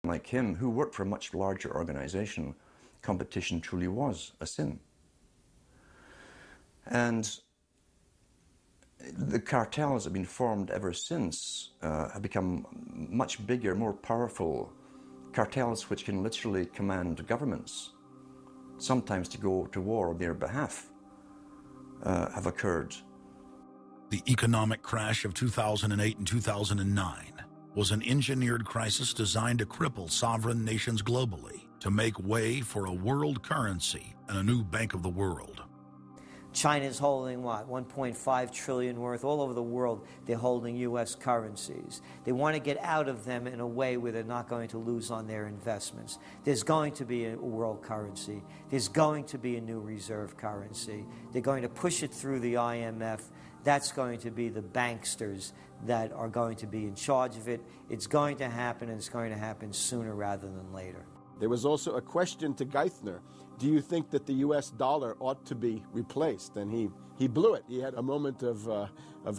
like him, who worked for a much larger organization, competition truly was a sin. And the cartels that have been formed ever since have become much bigger, more powerful cartels which can literally command governments, sometimes to go to war on their behalf, have occurred. The economic crash of 2008 and 2009 was an engineered crisis designed to cripple sovereign nations globally to make way for a world currency and a new bank of the world. China's holding, what, 1.5 trillion worth. All over the world, they're holding U.S. currencies. They want to get out of them in a way where they're not going to lose on their investments. There's going to be a world currency. There's going to be a new reserve currency. They're going to push it through the IMF. That's going to be the banksters that are going to be in charge of it. It's going to happen, and it's going to happen sooner rather than later. There was also a question to Geithner. Do you think that the U.S. dollar ought to be replaced? And he blew it. He had a moment of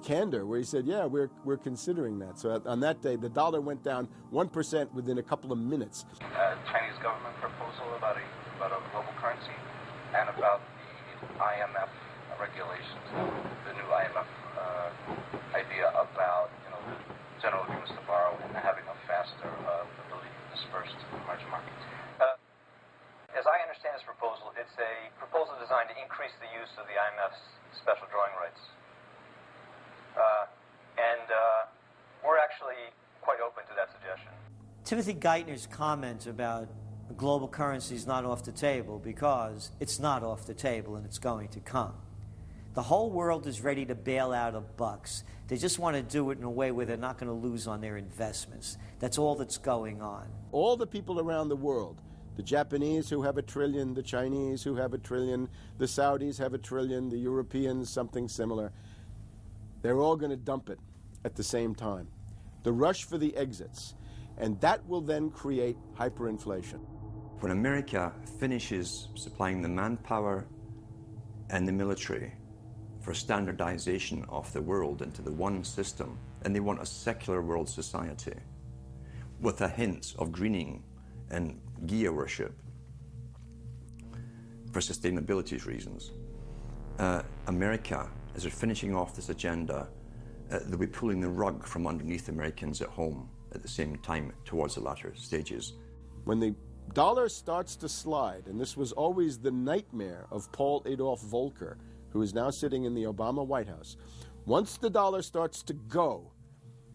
candor where he said, yeah, we're considering that. So on that day, the dollar went down 1% within a couple of minutes. Chinese government proposal about a global currency and about the IMF regulations, the new IMF idea about general agreements to borrow and having a faster ability to disperse to the emerging markets. As I understand this proposal, it's a proposal designed to increase the use of the IMF's special drawing rights. And we're actually quite open to that suggestion. Timothy Geithner's comment about global currency is not off the table because it's not off the table and it's going to come. The whole world is ready to bail out of bucks. They just want to do it in a way where they're not going to lose on their investments. That's all that's going on. All the people around the world, the Japanese who have $1 trillion, the Chinese who have $1 trillion, the Saudis have $1 trillion, the Europeans something similar, they're all going to dump it at the same time. The rush for the exits. And that will then create hyperinflation. When America finishes supplying the manpower and the military for standardization of the world into the one system, and they want a secular world society with a hint of greening and Gia worship for sustainability reasons. America, as they're finishing off this agenda, they'll be pulling the rug from underneath Americans at home at the same time towards the latter stages. When the dollar starts to slide, and this was always the nightmare of Paul Adolph Volcker, who is now sitting in the Obama White House, once the dollar starts to go,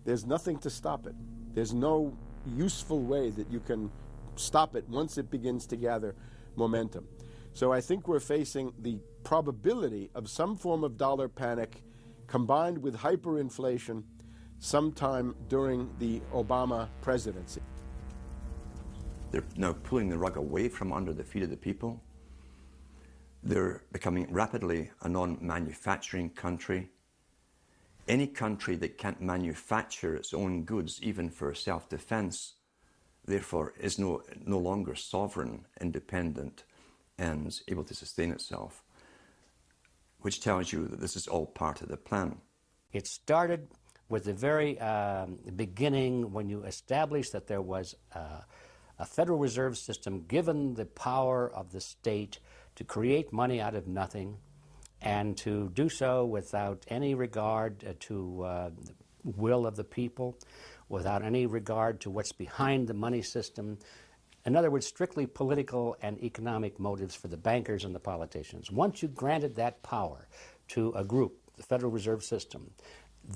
there's nothing to stop it. There's no useful way that you can stop it once it begins to gather momentum. So I think we're facing the probability of some form of dollar panic combined with hyperinflation sometime during the Obama presidency. They're now pulling the rug away from under the feet of the people. They're becoming rapidly a non-manufacturing country. Any country that can't manufacture its own goods, even for self-defense, therefore is no longer sovereign, independent, and able to sustain itself, which tells you that this is all part of the plan. It started with the very beginning when you established that there was a Federal Reserve System given the power of the state to create money out of nothing and to do so without any regard to the will of the people, without any regard to what's behind the money system. In other words, strictly political and economic motives for the bankers and the politicians. Once you granted that power to a group, the Federal Reserve System,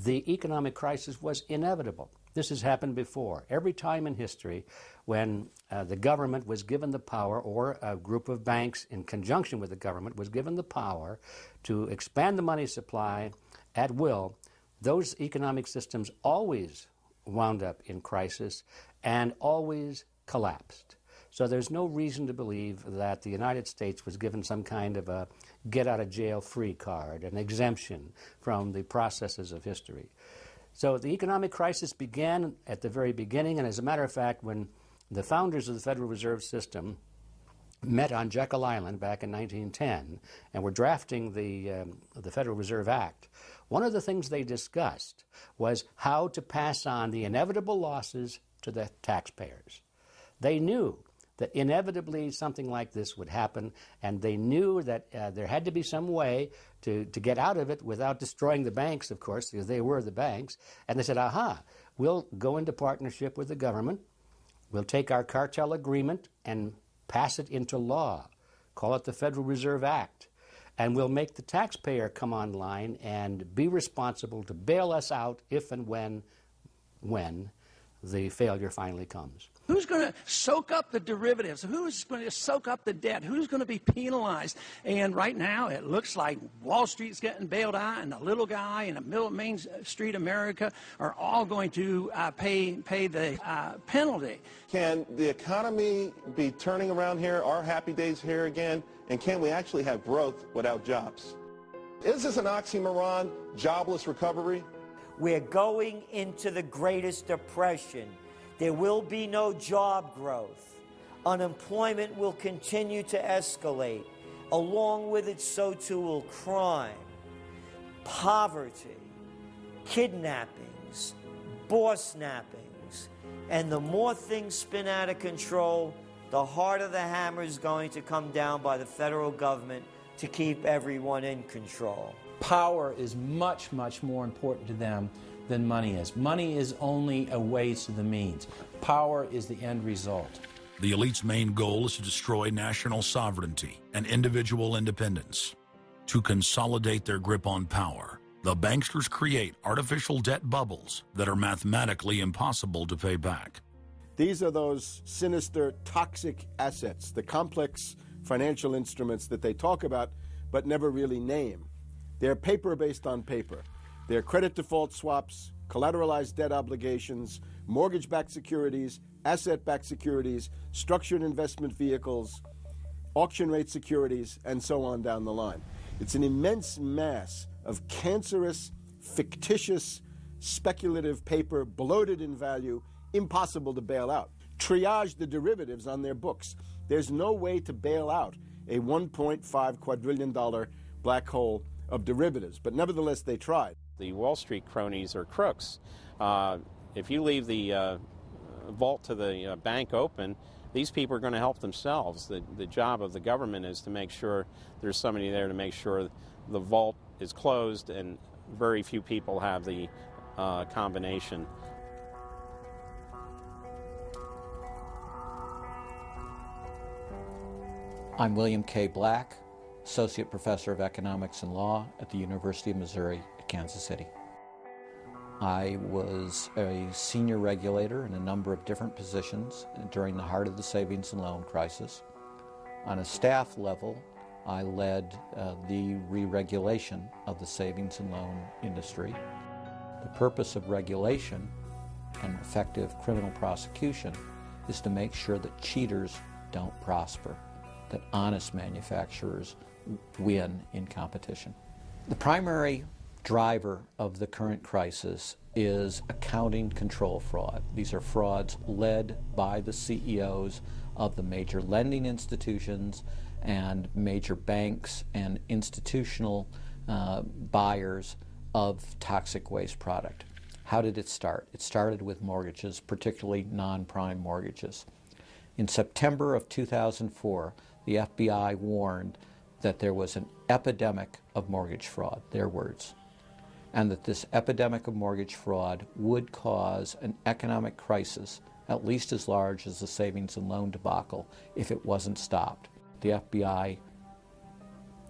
the economic crisis was inevitable. This has happened before. Every time in history when the government was given the power, or a group of banks in conjunction with the government was given the power to expand the money supply at will, those economic systems always wound up in crisis and always collapsed. So there's no reason to believe that the United States was given some kind of a get-out-of-jail-free card, an exemption from the processes of history. So the economic crisis began at the very beginning, and as a matter of fact, when the founders of the Federal Reserve System met on Jekyll Island back in 1910 and were drafting the Federal Reserve Act, one of the things they discussed was how to pass on the inevitable losses to the taxpayers. They knew that inevitably something like this would happen, and they knew that there had to be some way to get out of it without destroying the banks, of course, because they were the banks. And they said, aha, we'll go into partnership with the government, we'll take our cartel agreement and pass it into law, call it the Federal Reserve Act, and we'll make the taxpayer come online and be responsible to bail us out if and when the failure finally comes. Who's going to soak up the derivatives? Who's going to soak up the debt? Who's going to be penalized? And right now, it looks like Wall Street's getting bailed out, and the little guy in the middle of Main Street America are all going to pay the penalty. Can the economy be turning around here? Are happy days here again? And can we actually have growth without jobs? Is this an oxymoron, jobless recovery? We're going into the greatest depression. There will be no job growth. Unemployment will continue to escalate. Along with it, so too will crime, poverty, kidnappings, boss snappings. And the more things spin out of control, the harder the hammer is going to come down by the federal government to keep everyone in control. Power is much, much more important to them than money is. Money is only a way to the means. Power is the end result. The elite's main goal is to destroy national sovereignty and individual independence. To consolidate their grip on power, the banksters create artificial debt bubbles that are mathematically impossible to pay back. These are those sinister, toxic assets, the complex financial instruments that they talk about but never really name. They're paper based on paper. They're credit default swaps, collateralized debt obligations, mortgage-backed securities, asset-backed securities, structured investment vehicles, auction rate securities, and so on down the line. It's an immense mass of cancerous, fictitious, speculative paper, bloated in value, impossible to bail out. Triage the derivatives on their books. There's no way to bail out a $1.5 quadrillion black hole of derivatives, but nevertheless they tried. The Wall Street cronies are crooks. If you leave the vault to the bank open, these people are going to help themselves. The job of the government is to make sure there's somebody there to make sure the vault is closed, and very few people have the combination. I'm William K. Black, Associate Professor of Economics and Law at the University of Missouri at Kansas City. I was a senior regulator in a number of different positions during the heart of the savings and loan crisis. On a staff level, I led the re-regulation of the savings and loan industry. The purpose of regulation and effective criminal prosecution is to make sure that cheaters don't prosper, that honest manufacturers win in competition. The primary driver of the current crisis is accounting control fraud. These are frauds led by the CEOs of the major lending institutions and major banks and institutional buyers of toxic waste product. How did it start? It started with mortgages, particularly non-prime mortgages. In September of 2004, the FBI warned that there was an epidemic of mortgage fraud, their words, and that this epidemic of mortgage fraud would cause an economic crisis at least as large as the savings and loan debacle if it wasn't stopped. The FBI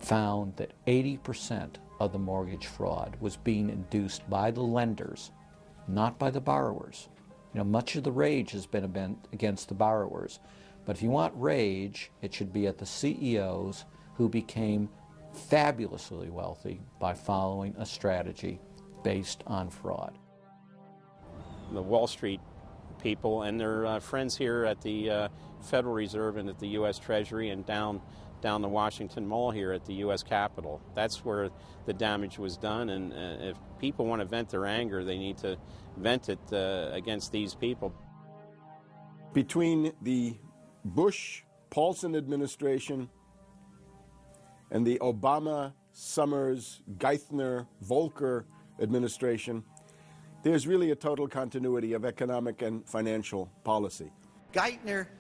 found that 80% of the mortgage fraud was being induced by the lenders, not by the borrowers. You know, much of the rage has been against the borrowers, but if you want rage, it should be at the CEOs who became fabulously wealthy by following a strategy based on fraud. The Wall Street people and their friends here at the Federal Reserve and at the U.S. Treasury and down the Washington Mall here at the U.S. Capitol. That's where the damage was done, and if people want to vent their anger, they need to vent it against these people. Between the Bush-Paulson administration and the Obama, Summers, Geithner, Volcker administration, there's really a total continuity of economic and financial policy. Geithner